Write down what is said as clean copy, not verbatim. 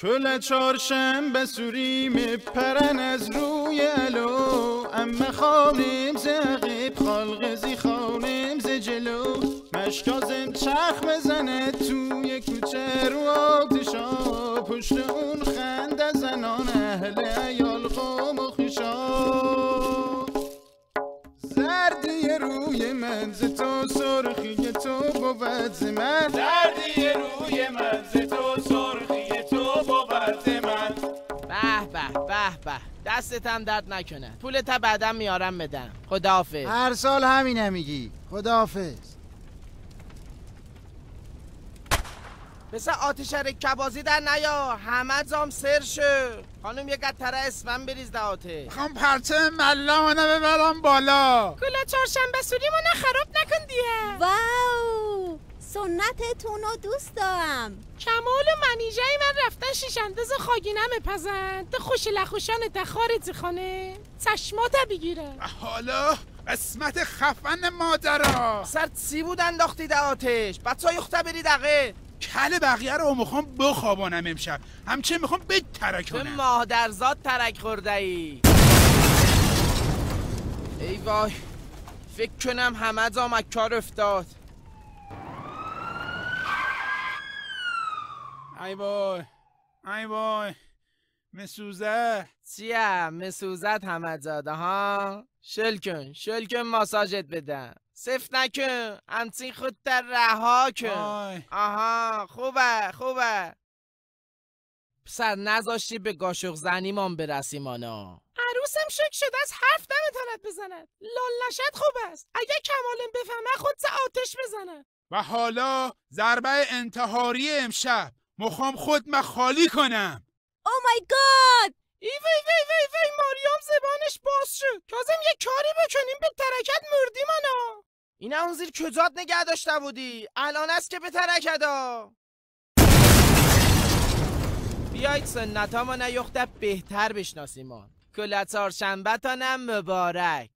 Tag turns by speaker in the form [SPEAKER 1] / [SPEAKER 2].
[SPEAKER 1] کل چهارشنبه سوری میپرن از روی علو، اما خانم ز عقب خالق زی خانم ز جلو، مشکازم چرخ بزنه توی کوچه رو آتشا، پشت اون خنده زنان اهل عیال قوم و خوشا. زردی روی من ز تو سرخی تو بود ز من،
[SPEAKER 2] زردی روی من ز تو سرخی تو بود ز من.
[SPEAKER 3] به به به به، دستت هم درد نکنه. پولت بعدم میارم بدم. خداحافظ.
[SPEAKER 4] هر سال همینه میگی. خداحافظ.
[SPEAKER 3] مثل آتش رکبازی در نیا، همه زام سر شو. خانم یه قطره اسفن بریز در آتش.
[SPEAKER 5] میخوام پرچه ملامونو ببرم بالا.
[SPEAKER 6] کلا چهارشنبه سوریمونو خراب نکن دیگه.
[SPEAKER 7] واو، سنتتونو دوست دارم.
[SPEAKER 6] کمال و منیجه من رفتن شیشنداز خاگینه میپزن ده خوش لخوشان ده خارجی خانه چشمات بگیره.
[SPEAKER 5] حالا قسمت خفن مادرها
[SPEAKER 3] سر سی بود انداختی در آتش. بچه های اخته بری دقیق.
[SPEAKER 5] کل بقیه رو میخوام بخوابانم امشب، همچه میخوام بترکونم.
[SPEAKER 3] به مادرزاد ترک خورده ای. ای وای، فکر کنم همه جا کار افتاد.
[SPEAKER 5] ای وای ای وای، مسوزه
[SPEAKER 3] چیه؟ مسوزت همه جاده ها؟ شل کن ماساژت بدم. صف نکن، همچین خود در رها کن. آها خوبه. پسر نذاشتی به قاشق زنیمان برسیم آنا.
[SPEAKER 6] عروسم شک شده از حرف نمیتاند بزند. لال نشد خوب است. اگه کمالم بفهمه خودت آتش بزنه.
[SPEAKER 5] و حالا ضربه انتحاری امشب میخوام خود خالی کنم.
[SPEAKER 7] او مای گاد.
[SPEAKER 6] ای وی ماریام زبانش باز شد. کازم یه کاری بکنیم به ترکت مردیم آنا.
[SPEAKER 3] این اون زیر کجات نگه داشته بودی؟ الان است که به ترکدا. بیایید سنت ها ما نیخته بهتر بشناسیمان. کل چهارشنبه تانم مبارک.